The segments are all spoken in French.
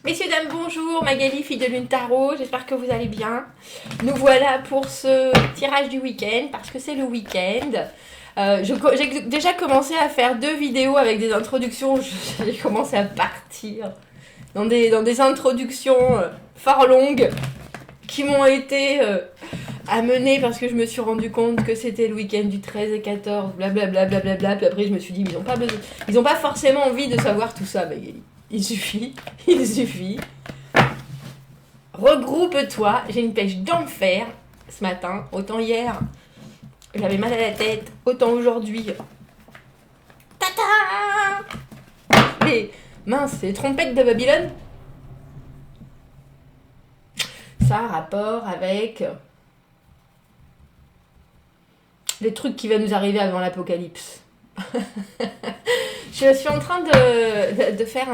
Messieurs, dames, bonjour, Magali, fille de Lune Tarot, j'espère que vous allez bien. Nous voilà pour ce tirage du week-end, parce que c'est le week-end. J'ai déjà commencé à faire 2 vidéos avec des introductions, j'ai commencé à partir dans des introductions fort longues qui m'ont été amenées parce que je me suis rendu compte que c'était le week-end du 13 et 14, blablabla, blablabla, puis après je me suis dit, ils ont pas forcément envie de savoir tout ça, Magali. Il suffit. Regroupe-toi, j'ai une pêche d'enfer ce matin. Autant hier, j'avais mal à la tête. Autant aujourd'hui. Tata les trompettes de Babylone. Ça a rapport avec les trucs qui vont nous arriver avant l'apocalypse. Je suis en train de faire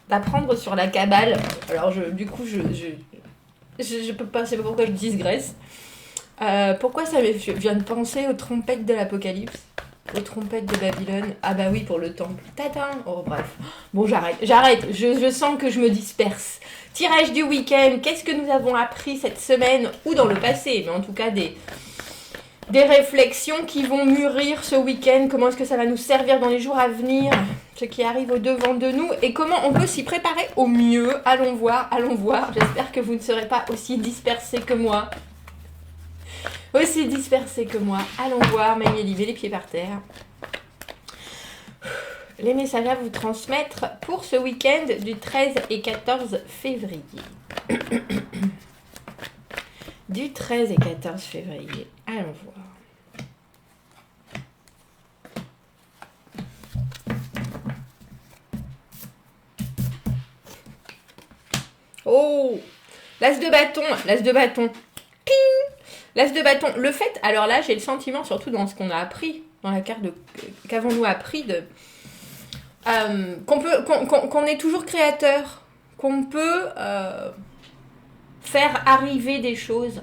d'apprendre sur la cabale. Alors du coup je peux pas, c'est pas pourquoi je digresse. Pourquoi ça je viens de penser aux trompettes de l'apocalypse, aux trompettes de Babylone. Ah bah oui, pour le temple. Tata. Oh bref. Bon, j'arrête. Je sens que je me disperse. Tirage du week-end. Qu'est-ce que nous avons appris cette semaine ou dans le passé, mais en tout cas des réflexions qui vont mûrir ce week-end, comment est-ce que ça va nous servir dans les jours à venir, ce qui arrive au devant de nous, et comment on peut s'y préparer au mieux. Allons voir, j'espère que vous ne serez pas aussi dispersés que moi. Allons voir, Magali, les pieds par terre. Les messages à vous transmettre pour ce week-end du 13 et 14 février. Du 13 et 14 février. Allons voir. Oh, l'as de bâton. Ping. L'as de bâton. Le fait, alors là, j'ai le sentiment, surtout dans ce qu'on a appris, dans la carte qu'avons-nous appris qu'on est toujours créateur, qu'on peut faire arriver des choses.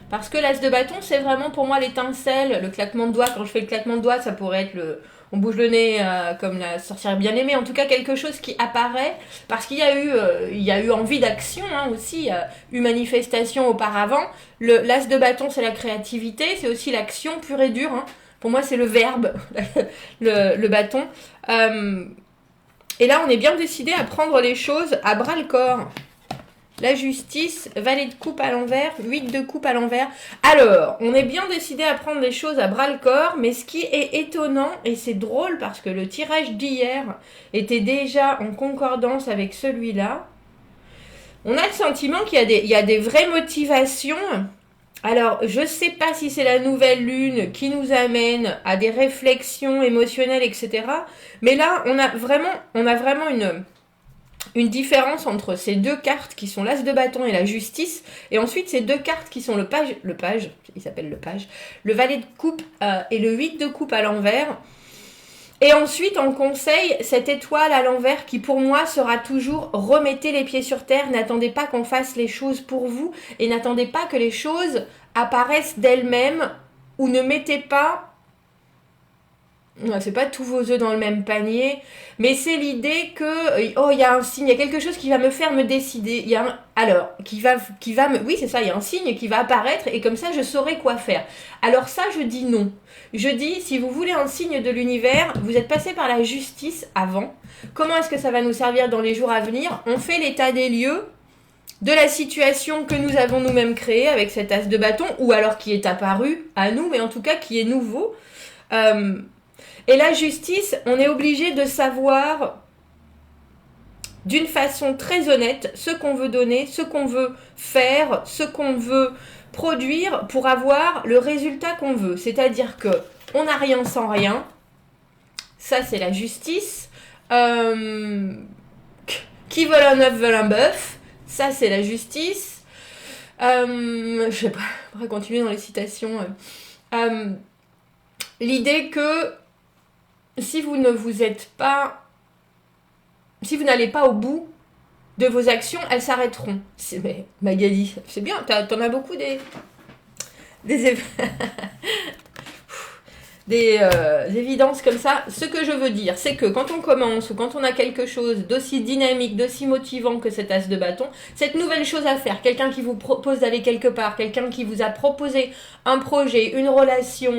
Parce que l'as de bâton, c'est vraiment pour moi l'étincelle, le claquement de doigts. Quand je fais le claquement de doigts, ça pourrait être on bouge le nez comme la sorcière bien aimée. En tout cas, quelque chose qui apparaît. Parce qu'il y a eu envie d'action aussi. Il y a eu manifestation auparavant. L'as de bâton, c'est la créativité. C'est aussi l'action pure et dure. Pour moi, c'est le verbe, le bâton. Et là, on est bien décidé à prendre les choses à bras le corps. La justice, valet de coupe à l'envers, 8 de coupe à l'envers. Alors, on est bien décidé à prendre les choses à bras le corps, mais ce qui est étonnant, et c'est drôle parce que le tirage d'hier était déjà en concordance avec celui-là, on a le sentiment qu'il y a des vraies motivations. Alors, je sais pas si c'est la nouvelle lune qui nous amène à des réflexions émotionnelles, etc. Mais là, on a vraiment une différence entre ces deux cartes qui sont l'as de bâton et la justice, et ensuite ces deux cartes qui sont le page, il s'appelle le page, le valet de coupe et le 8 de coupe à l'envers. Et ensuite, en conseil, cette étoile à l'envers qui pour moi sera toujours remettez les pieds sur terre, n'attendez pas qu'on fasse les choses pour vous, et n'attendez pas que les choses apparaissent d'elles-mêmes, ou ne mettez pas... C'est pas tous vos œufs dans le même panier, mais c'est l'idée que il y a un signe, il y a quelque chose qui va me faire me décider. Il y a oui, c'est ça, il y a un signe qui va apparaître et comme ça je saurai quoi faire. Alors ça, je dis non. Je dis, si vous voulez un signe de l'univers, vous êtes passé par la justice avant. Comment est-ce que ça va nous servir dans les jours à venir? On fait l'état des lieux de la situation que nous avons nous-mêmes créée avec cet as de bâton, ou alors qui est apparu à nous, mais en tout cas qui est nouveau. Et la justice, on est obligé de savoir d'une façon très honnête ce qu'on veut donner, ce qu'on veut faire, ce qu'on veut produire pour avoir le résultat qu'on veut. C'est-à-dire que on n'a rien sans rien. Ça, c'est la justice. Qui vole un œuf vole un bœuf. Ça, c'est la justice. Je sais pas, on va continuer dans les citations. L'idée que si vous n'allez pas au bout de vos actions, elles s'arrêteront. Mais Magali, c'est bien, t'en as beaucoup des évidences comme ça. Ce que je veux dire, c'est que quand on commence ou quand on a quelque chose d'aussi dynamique, d'aussi motivant que cet as de bâton, cette nouvelle chose à faire, quelqu'un qui vous propose d'aller quelque part, quelqu'un qui vous a proposé un projet, une relation,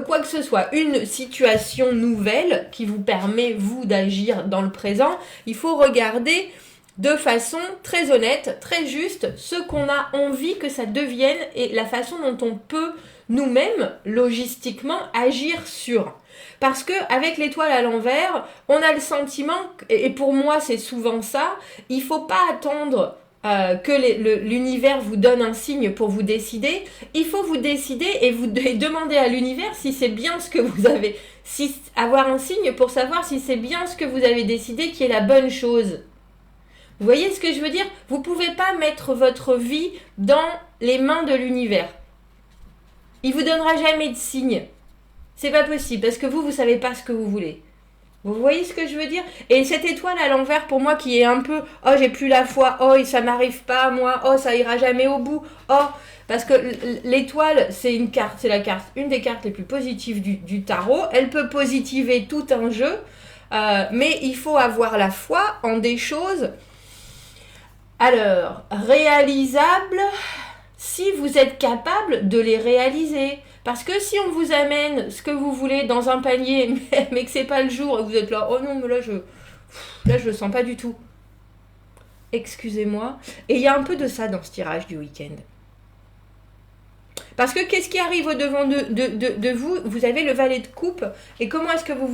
quoi que ce soit, une situation nouvelle qui vous permet, vous, d'agir dans le présent, il faut regarder de façon très honnête, très juste, ce qu'on a envie que ça devienne et la façon dont on peut nous-mêmes, logistiquement, agir sur. Parce que avec l'étoile à l'envers, on a le sentiment, et pour moi c'est souvent ça, il faut pas attendre que l'univers vous donne un signe pour vous décider. Il faut vous décider et vous demander à l'univers si c'est bien ce que vous avez, avoir un signe pour savoir si c'est bien ce que vous avez décidé qui est la bonne chose. Vous voyez ce que je veux dire? Vous ne pouvez pas mettre votre vie dans les mains de l'univers. Il vous donnera jamais de signe. C'est pas possible parce que vous savez pas ce que vous voulez. Vous voyez ce que je veux dire? Et cette étoile à l'envers pour moi qui est un peu « Oh, j'ai plus la foi. Oh, ça m'arrive pas moi. Oh, ça ira jamais au bout. Oh !» Parce que l'étoile, c'est une carte, une des cartes les plus positives du tarot. Elle peut positiver tout un jeu, mais il faut avoir la foi en des choses... Alors, réalisables, si vous êtes capable de les réaliser. Parce que si on vous amène ce que vous voulez dans un panier, mais que c'est pas le jour, et vous êtes là, oh non, mais là je le sens pas du tout. Excusez-moi. Et il y a un peu de ça dans ce tirage du week-end. Parce que qu'est-ce qui arrive au-devant de vous? Vous avez le valet de coupe. Et comment est-ce que vous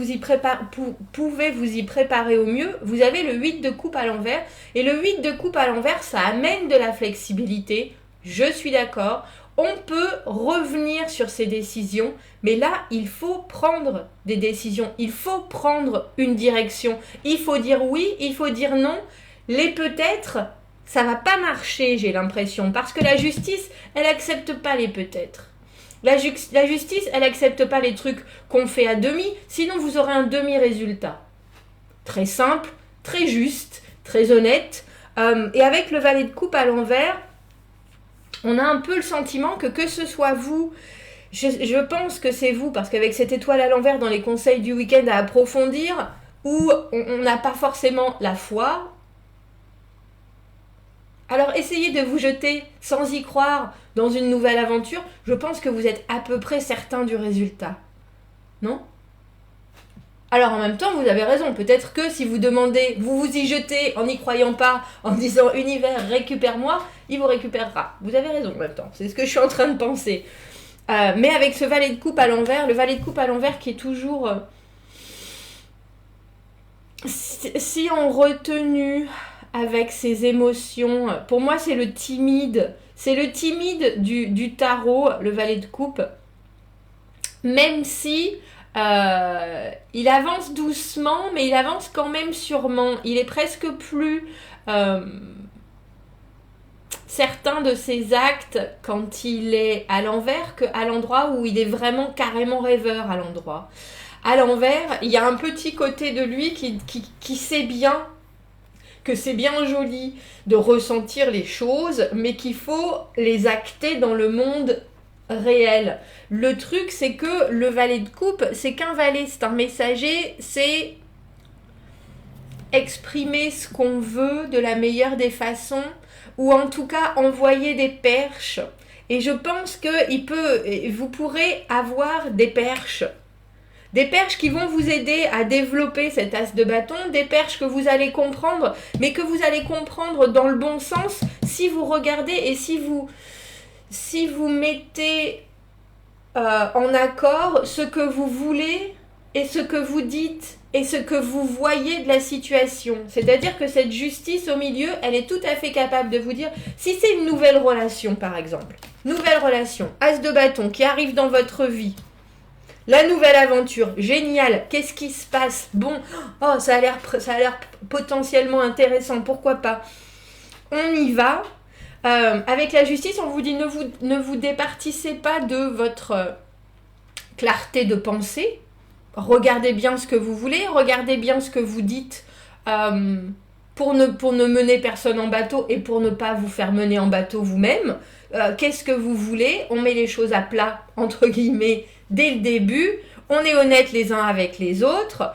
pouvez vous y préparer au mieux? Vous avez le 8 de coupe à l'envers. Et le 8 de coupe à l'envers, ça amène de la flexibilité. Je suis d'accord. On peut revenir sur ses décisions. Mais là, il faut prendre des décisions. Il faut prendre une direction. Il faut dire oui, il faut dire non. Les peut-être... ça va pas marcher, j'ai l'impression, parce que la justice, elle accepte pas les peut-être. La justice, elle accepte pas les trucs qu'on fait à demi, sinon vous aurez un demi-résultat. Très simple, très juste, très honnête, et avec le valet de coupe à l'envers, on a un peu le sentiment que ce soit vous, je pense que c'est vous, parce qu'avec cette étoile à l'envers dans les conseils du week-end à approfondir, où on n'a pas forcément la foi. Alors essayez de vous jeter sans y croire dans une nouvelle aventure. Je pense que vous êtes à peu près certain du résultat. Non? Alors en même temps, vous avez raison. Peut-être que si vous demandez, vous vous y jetez en n'y croyant pas, en disant « Univers, récupère-moi », il vous récupérera. Vous avez raison en même temps. C'est ce que je suis en train de penser. Mais avec ce valet de coupe à l'envers, le valet de coupe à l'envers qui est toujours... si on retenu... avec ses émotions. Pour moi, c'est le timide. C'est le timide du tarot, le valet de coupe. Même si il avance doucement, mais il avance quand même sûrement. Il est presque plus certain de ses actes quand il est à l'envers qu'à l'endroit où il est vraiment carrément rêveur à l'endroit. À l'envers, il y a un petit côté de lui qui sait bien que c'est bien joli de ressentir les choses, mais qu'il faut les acter dans le monde réel. Le truc, c'est que le valet de coupe, c'est qu'un valet, c'est un messager, c'est exprimer ce qu'on veut de la meilleure des façons, ou en tout cas envoyer des perches. Et je pense que vous pourrez avoir des perches. Des perches qui vont vous aider à développer cet as de bâton, des perches que vous allez comprendre, mais que vous allez comprendre dans le bon sens si vous regardez et si vous mettez en accord ce que vous voulez et ce que vous dites et ce que vous voyez de la situation. C'est-à-dire que cette justice au milieu, elle est tout à fait capable de vous dire, si c'est une nouvelle relation par exemple, nouvelle relation, as de bâton qui arrive dans votre vie, la nouvelle aventure, génial, qu'est-ce qui se passe? Bon, oh, ça a l'air potentiellement intéressant, pourquoi pas? On y va. Avec la justice, on vous dit ne vous départissez pas de votre clarté de pensée. Regardez bien ce que vous voulez, regardez bien ce que vous dites pour ne mener personne en bateau et pour ne pas vous faire mener en bateau vous-même. Qu'est-ce que vous voulez? On met les choses à plat, entre guillemets, dès le début. On est honnête les uns avec les autres.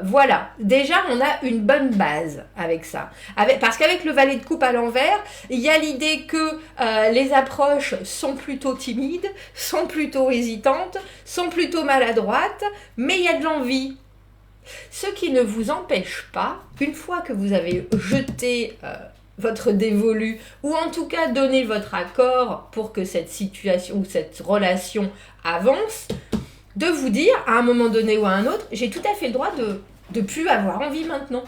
Voilà, déjà on a une bonne base avec ça. Parce qu'avec le valet de coupe à l'envers, il y a l'idée que les approches sont plutôt timides, sont plutôt hésitantes, sont plutôt maladroites, mais il y a de l'envie. Ce qui ne vous empêche pas, une fois que vous avez jeté votre dévolu, ou en tout cas donné votre accord pour que cette situation ou cette relation avance, de vous dire, à un moment donné ou à un autre, j'ai tout à fait le droit de plus avoir envie maintenant.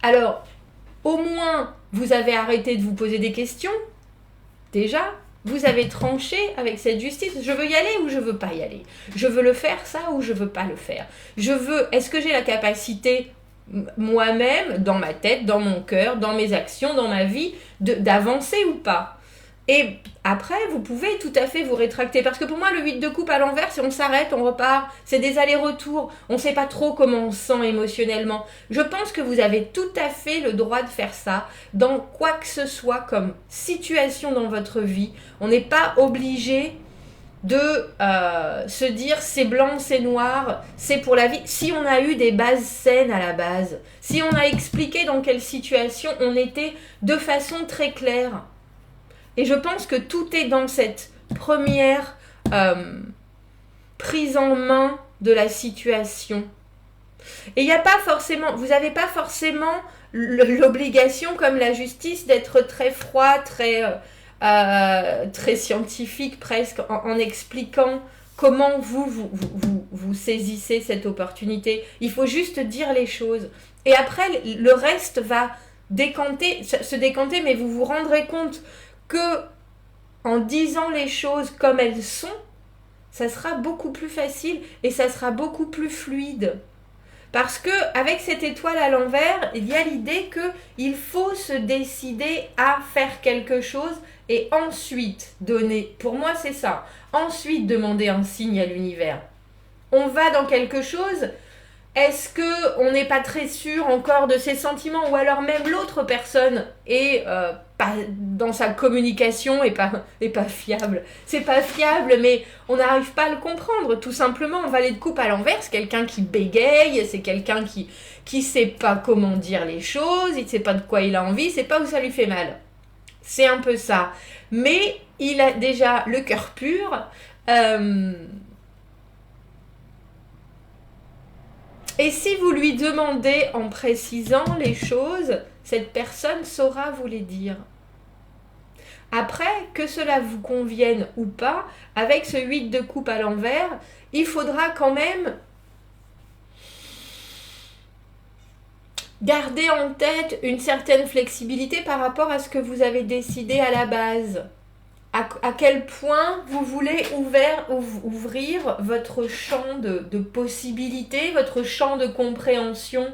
Alors, au moins, vous avez arrêté de vous poser des questions. Déjà, vous avez tranché avec cette justice. Je veux y aller ou je veux pas y aller? Je veux le faire ça ou je veux pas le faire? Est-ce que j'ai la capacité, moi-même, dans ma tête, dans mon cœur, dans mes actions, dans ma vie, d'avancer ou pas? Et après, vous pouvez tout à fait vous rétracter. Parce que pour moi, le 8 de coupe à l'envers, si on s'arrête, on repart. C'est des allers-retours. On ne sait pas trop comment on se sent émotionnellement. Je pense que vous avez tout à fait le droit de faire ça dans quoi que ce soit comme situation dans votre vie. On n'est pas obligé de se dire c'est blanc, c'est noir, c'est pour la vie. Si on a eu des bases saines à la base, si on a expliqué dans quelle situation on était de façon très claire. Et je pense que tout est dans cette première prise en main de la situation. Et il n'y a pas forcément, vous n'avez pas forcément l'obligation, comme la justice, d'être très froid, très scientifique presque, en expliquant comment vous saisissez cette opportunité. Il faut juste dire les choses. Et après, le reste va se décanter, mais vous vous rendrez compte que en disant les choses comme elles sont, ça sera beaucoup plus facile et ça sera beaucoup plus fluide. Parce que avec cette étoile à l'envers, il y a l'idée qu'il faut se décider à faire quelque chose et ensuite donner. Pour moi, c'est ça. Ensuite, demander un signe à l'univers. On va dans quelque chose. Est-ce qu'on n'est pas très sûr encore de ses sentiments, ou alors même l'autre personne est pas dans sa communication est pas fiable. C'est pas fiable, mais on n'arrive pas à le comprendre, tout simplement. Un valet de coupe à l'envers, c'est quelqu'un qui bégaye, c'est quelqu'un qui sait pas comment dire les choses, il sait pas de quoi il a envie, c'est pas où ça lui fait mal. C'est un peu ça. Mais il a déjà le cœur pur. Et si vous lui demandez en précisant les choses, cette personne saura vous les dire. Après, que cela vous convienne ou pas, avec ce 8 de coupe à l'envers, il faudra quand même garder en tête une certaine flexibilité par rapport à ce que vous avez décidé à la base. À quel point vous voulez ouvrir votre champ de possibilités, votre champ de compréhension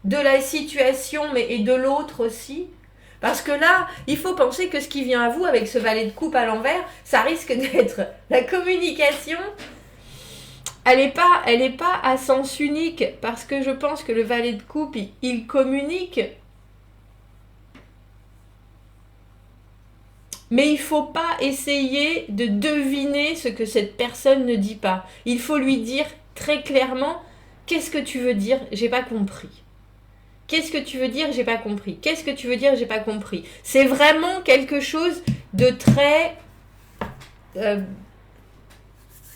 de la situation, et de l'autre aussi. Parce que là, il faut penser que ce qui vient à vous avec ce valet de coupe à l'envers, ça risque d'être la communication. Elle est pas à sens unique, parce que je pense que le valet de coupe, il communique. Mais il ne faut pas essayer de deviner ce que cette personne ne dit pas. Il faut lui dire très clairement, qu'est-ce que tu veux dire? J'ai pas compris. Qu'est-ce que tu veux dire? J'ai pas compris. Qu'est-ce que tu veux dire? J'ai pas compris. C'est vraiment quelque chose de très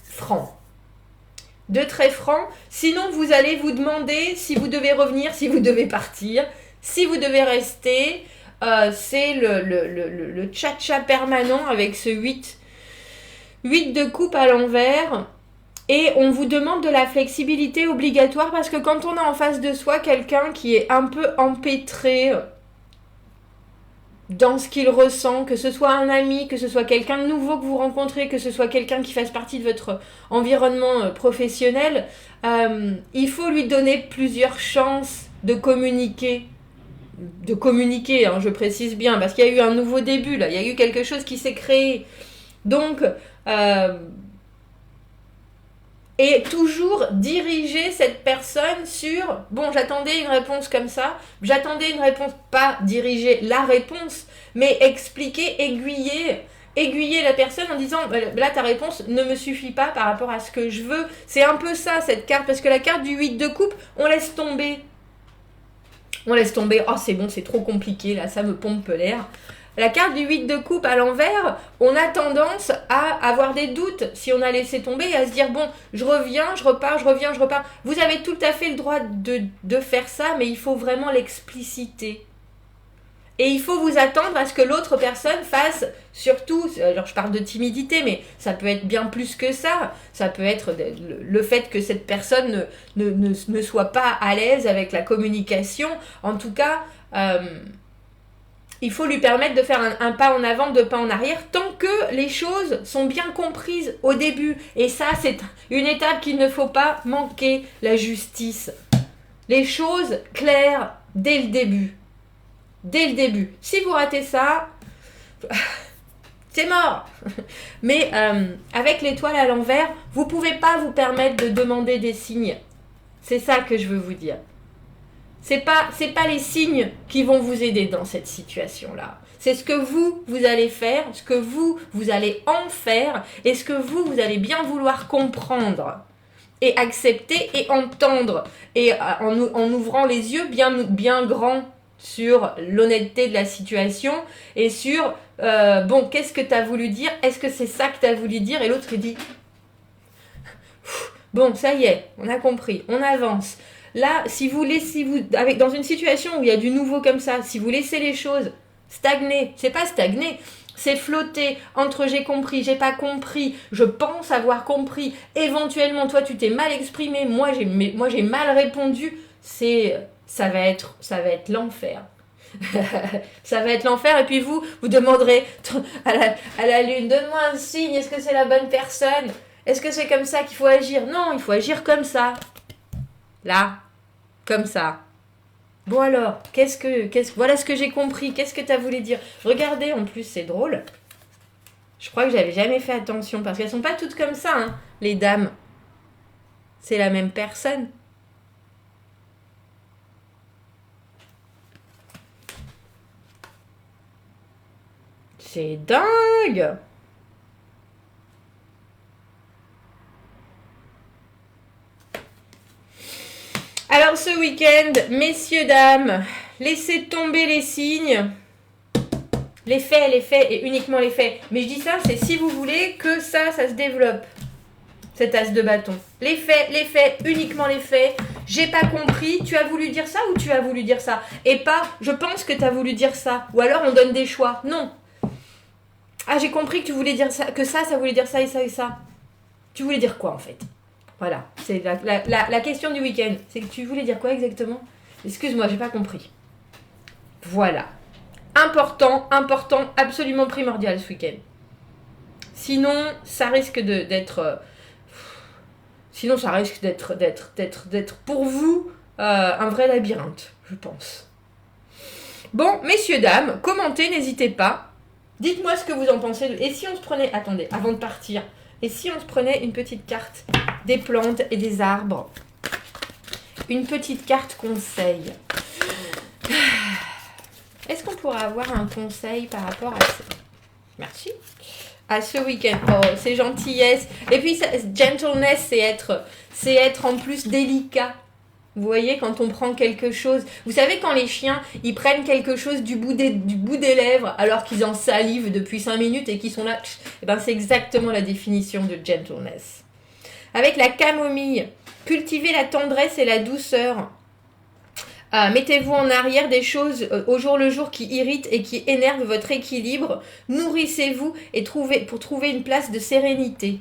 franc. De très franc. Sinon, vous allez vous demander si vous devez revenir, si vous devez partir, si vous devez rester. C'est le tcha-tcha permanent avec ce 8 de coupe à l'envers. Et on vous demande de la flexibilité obligatoire, parce que quand on a en face de soi quelqu'un qui est un peu empêtré dans ce qu'il ressent, que ce soit un ami, que ce soit quelqu'un de nouveau que vous rencontrez, que ce soit quelqu'un qui fasse partie de votre environnement professionnel, il faut lui donner plusieurs chances de communiquer. Je précise bien, parce qu'il y a eu un nouveau début là, il y a eu quelque chose qui s'est créé. Donc, Et toujours diriger cette personne sur, bon, j'attendais une réponse comme ça, j'attendais une réponse, pas diriger la réponse, mais expliquer, aiguiller la personne en disant, là ta réponse ne me suffit pas par rapport à ce que je veux. C'est un peu ça cette carte, parce que la carte du 8 de coupe, on laisse tomber. On laisse tomber, oh c'est bon, c'est trop compliqué, là ça me pompe l'air. La carte du 8 de coupe à l'envers, on a tendance à avoir des doutes si on a laissé tomber et à se dire, bon, je reviens, je repars, je reviens, je repars. Vous avez tout à fait le droit de faire ça, mais il faut vraiment l'expliciter. Et il faut vous attendre à ce que l'autre personne fasse, surtout, alors je parle de timidité, mais ça peut être bien plus que ça. Ça peut être le fait que cette personne ne soit pas à l'aise avec la communication. En tout cas, il faut lui permettre de faire un pas en avant, deux pas en arrière, tant que les choses sont bien comprises au début. Et ça, c'est une étape qu'il ne faut pas manquer, la justice. Les choses claires dès le début. Dès le début. Si vous ratez ça, c'est mort. Mais avec l'étoile à l'envers, vous ne pouvez pas vous permettre de demander des signes. C'est ça que je veux vous dire. C'est pas les signes qui vont vous aider dans cette situation-là. C'est ce que vous allez faire, ce que vous allez en faire et ce que vous allez bien vouloir comprendre et accepter et entendre. Et en ouvrant les yeux bien grands sur l'honnêteté de la situation et sur, bon, qu'est-ce que tu as voulu dire? Est-ce que c'est ça que tu as voulu dire? Et l'autre dit, bon, ça y est, on a compris, on avance. Là, dans une situation où il y a du nouveau comme ça, si vous laissez les choses stagner, c'est pas stagner, c'est flotter entre j'ai compris, j'ai pas compris, je pense avoir compris, éventuellement toi tu t'es mal exprimé, moi j'ai mal répondu, ça va être l'enfer. Ça va être l'enfer et puis vous demanderez à la lune, donne-moi un signe, est-ce que c'est la bonne personne? Est-ce que c'est comme ça qu'il faut agir? Non, il faut agir comme ça. Là, comme ça. Bon alors, voilà ce que j'ai compris. Qu'est-ce que tu as voulu dire? Regardez, en plus, c'est drôle. Je crois que j'avais jamais fait attention parce qu'elles sont pas toutes comme ça, hein, les dames. C'est la même personne. C'est dingue! Alors ce week-end, messieurs, dames, laissez tomber les signes. Les faits et uniquement les faits. Mais je dis ça, c'est si vous voulez que ça se développe. Cet as de bâton. Les faits, uniquement les faits. J'ai pas compris, tu as voulu dire ça ou tu as voulu dire ça? Et pas, je pense que tu as voulu dire ça. Ou alors on donne des choix. Non. Ah, j'ai compris que tu voulais dire ça, que ça voulait dire ça et ça et ça. Tu voulais dire quoi en fait? Voilà, c'est la question du week-end. C'est que tu voulais dire quoi exactement? Excuse-moi, j'ai pas compris. Voilà. Important, absolument primordial ce week-end. Sinon, ça risque d'être... Sinon, ça risque d'être pour vous un vrai labyrinthe, je pense. Bon, messieurs, dames, commentez, n'hésitez pas. Dites-moi ce que vous en pensez. Et si on se prenait... Attendez, avant de partir. Et si on se prenait une petite carte des plantes et des arbres? Une petite carte conseil. Est-ce qu'on pourrait avoir un conseil par rapport à ça? Merci. À ce week-end. Oh, c'est gentillesse. Et puis, gentleness, c'est être en plus délicat. Vous voyez, quand on prend quelque chose... Vous savez, quand les chiens, ils prennent quelque chose du bout des lèvres, alors qu'ils en salivent depuis 5 minutes et qu'ils sont là... Eh ben, c'est exactement la définition de gentleness. Avec la camomille, cultivez la tendresse et la douceur. Mettez-vous en arrière des choses au jour le jour qui irritent et qui énervent votre équilibre. Nourrissez-vous et pour trouver une place de sérénité.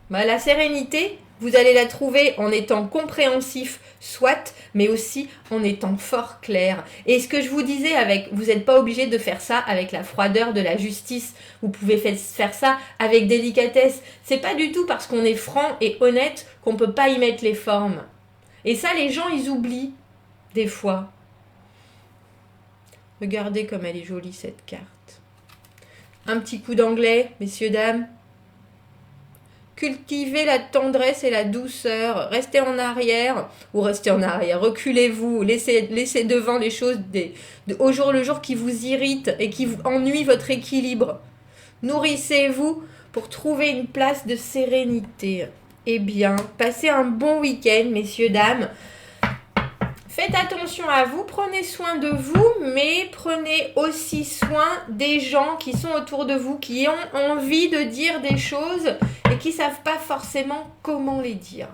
La sérénité, vous allez la trouver en étant compréhensif, soit, mais aussi en étant fort clair. Et ce que je vous disais, vous n'êtes pas obligé de faire ça avec la froideur de la justice. Vous pouvez faire ça avec délicatesse. C'est pas du tout parce qu'on est franc et honnête qu'on peut pas y mettre les formes. Et ça, les gens, ils oublient, des fois. Regardez comme elle est jolie, cette carte. Un petit coup d'anglais, messieurs, dames. Cultivez la tendresse et la douceur. Restez en arrière, ou restez en arrière, reculez-vous, laissez devant les choses au jour le jour qui vous irritent et qui vous ennuient votre équilibre. Nourrissez-vous pour trouver une place de sérénité. Eh bien, passez un bon week-end, messieurs, dames. Faites attention à vous, prenez soin de vous, mais prenez aussi soin des gens qui sont autour de vous, qui ont envie de dire des choses et qui ne savent pas forcément comment les dire.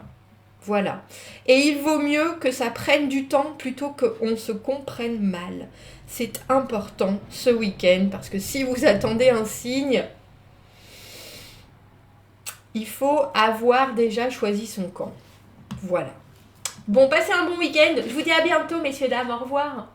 Voilà. Et il vaut mieux que ça prenne du temps plutôt qu'on se comprenne mal. C'est important ce week-end parce que si vous attendez un signe, il faut avoir déjà choisi son camp. Voilà. Bon, passez un bon week-end. Je vous dis à bientôt, messieurs, dames. Au revoir.